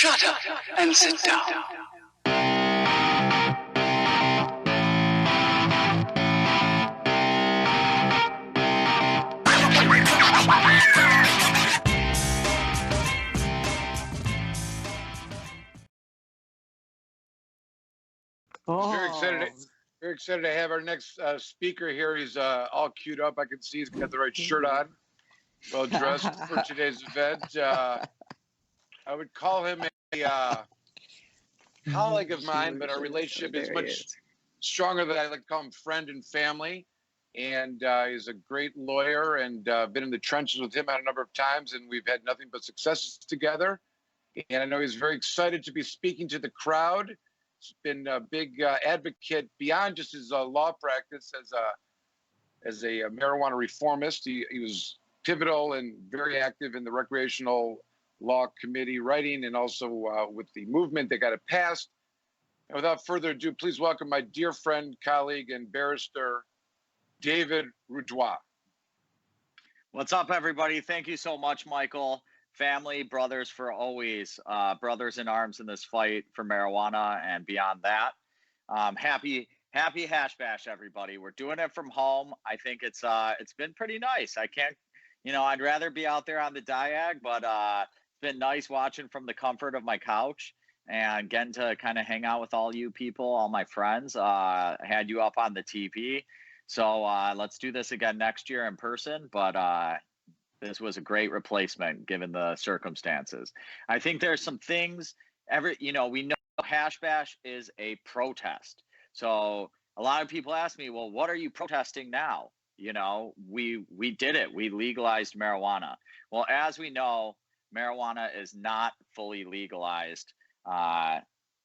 Shut up and sit down. Very excited to have our next speaker here. He's all queued up. I can see he's got the right shirt on, well dressed for today's event. I would call him a colleague of mine, but our relationship is much stronger than I like to call him friend and family. And he's a great lawyer, and been in the trenches with him a number of times, and we've had nothing but successes together. And I know he's very excited to be speaking to the crowd. He's been a big advocate beyond just his law practice as a marijuana reformist. He was pivotal and very active in the recreational law committee writing, and also with the movement that got it passed. And without further ado, please welcome my dear friend, colleague, and barrister, David Rudoi. What's up, everybody? Thank you so much, Michael. Family, brothers for always, brothers in arms in this fight for marijuana and beyond that. Happy Hash Bash, everybody. We're doing it from home. I think it's been pretty nice. I can't, I'd rather be out there on the diag, but it's been nice watching from the comfort of my couch and getting to kind of hang out with all you people, all my friends. I had you up on the TV. So let's do this again next year in person, but this was a great replacement given the circumstances. I think there's some things, we know Hash Bash is a protest. So a lot of people ask me, well, what are you protesting now? We did it. We legalized marijuana. Well, as we know, marijuana is not fully legalized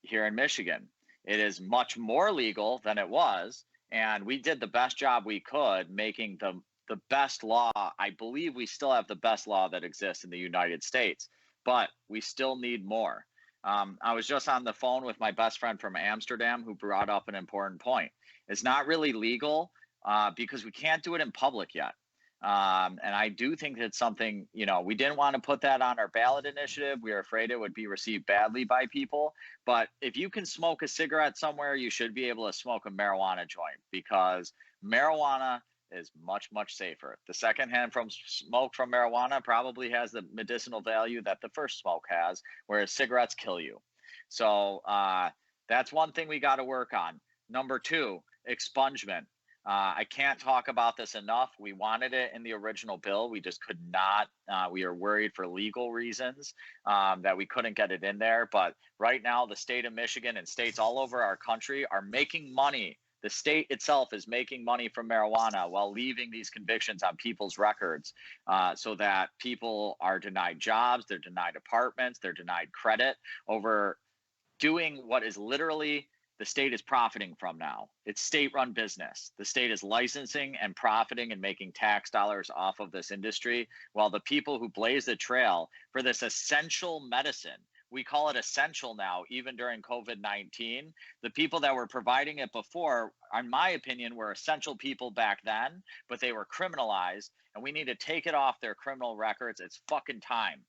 here in Michigan. It is much more legal than it was. And we did the best job we could making the best law. I believe we still have the best law that exists in the United States, but we still need more. I was just on the phone with my best friend from Amsterdam who brought up an important point. It's not really legal because we can't do it in public yet. And I do think it's something, we didn't want to put that on our ballot initiative. We were afraid it would be received badly by people. But if you can smoke a cigarette somewhere, you should be able to smoke a marijuana joint, because marijuana is much, much safer. The secondhand smoke from marijuana probably has the medicinal value that the first smoke has, whereas cigarettes kill you. So that's one thing we got to work on. Number two, expungement. I can't talk about this enough. We wanted it in the original bill. We just could not. We are worried for legal reasons that we couldn't get it in there. But right now, the state of Michigan and states all over our country are making money. The state itself is making money from marijuana while leaving these convictions on people's records so that people are denied jobs, they're denied apartments, they're denied credit over doing what is literally the state is profiting from now. It's state-run business. The state is licensing and profiting and making tax dollars off of this industry, while the people who blaze the trail for this essential medicine, we call it essential now, even during COVID-19. The people that were providing it before, in my opinion, were essential people back then, but they were criminalized, and we need to take it off their criminal records. It's fucking time.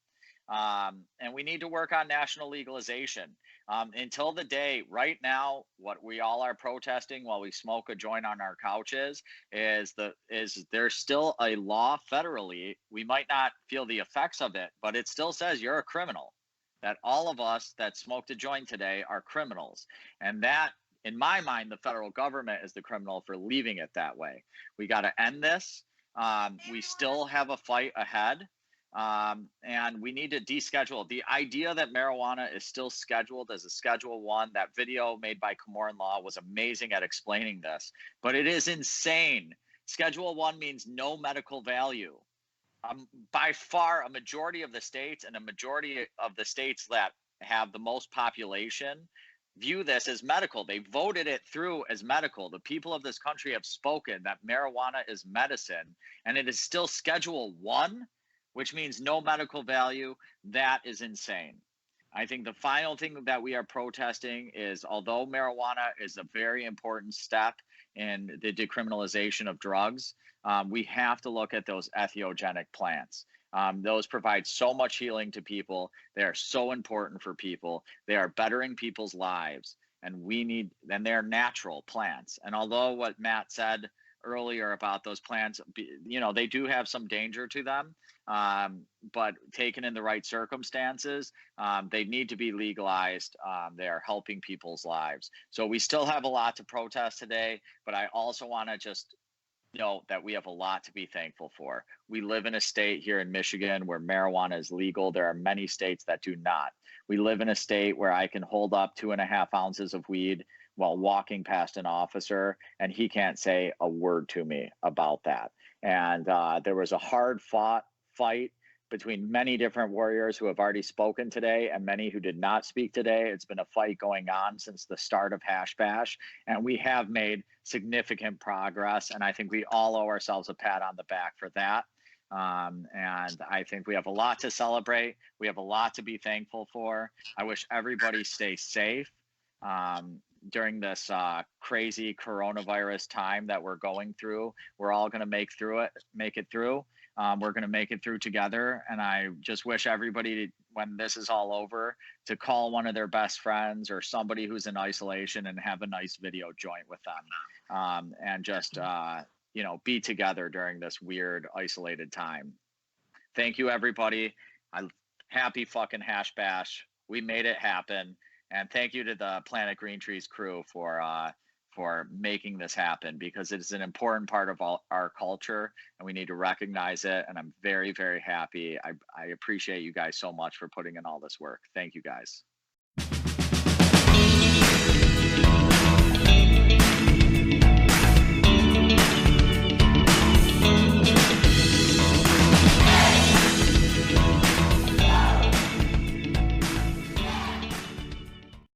And we need to work on national legalization. Until the day, right now, what we all are protesting while we smoke a joint on our couches is there's still a law federally. We might not feel the effects of it, but it still says you're a criminal. That all of us that smoked a joint today are criminals. And that, in my mind, the federal government is the criminal for leaving it that way. We got to end this. We still have a fight ahead. And we need to deschedule. The idea that marijuana is still scheduled as a Schedule 1, that video made by Cameron Law was amazing at explaining this, but it is insane. Schedule 1 means no medical value. By far, a majority of the states and a majority of the states that have the most population view this as medical. They voted it through as medical. The people of this country have spoken that marijuana is medicine, and it is still Schedule 1, which means no medical value. That is insane. I think the final thing that we are protesting is, although marijuana is a very important step in the decriminalization of drugs, we have to look at those entheogenic plants. Those provide so much healing to people. They are so important for people. They are bettering people's lives, and they're natural plants. And although what Matt said earlier about those plants, they do have some danger to them, but taken in the right circumstances, they need to be legalized. They are helping people's lives. So we still have a lot to protest today, but I also want to just know that we have a lot to be thankful for. We live in a state here in Michigan where marijuana is legal. There are many states that do not. We live in a state where I can hold up 2.5 ounces of weed while walking past an officer, and he can't say a word to me about that. And there was a hard fight between many different warriors who have already spoken today and many who did not speak today. It's been a fight going on since the start of Hash Bash, and we have made significant progress, and I think we all owe ourselves a pat on the back for that. And I think we have a lot to celebrate. We have a lot to be thankful for. I wish everybody stays safe during this crazy coronavirus time that we're going through. We're all going to make it through. We're going to make it through together. And I just wish everybody, when this is all over, to call one of their best friends or somebody who's in isolation and have a nice video joint with them, and just, be together during this weird, isolated time. Thank you, everybody. Happy fucking Hash Bash. We made it happen. And thank you to the Planet Green Trees crew for making this happen, because it's an important part of our culture and we need to recognize it. And I'm very, very happy. I appreciate you guys so much for putting in all this work. Thank you, guys.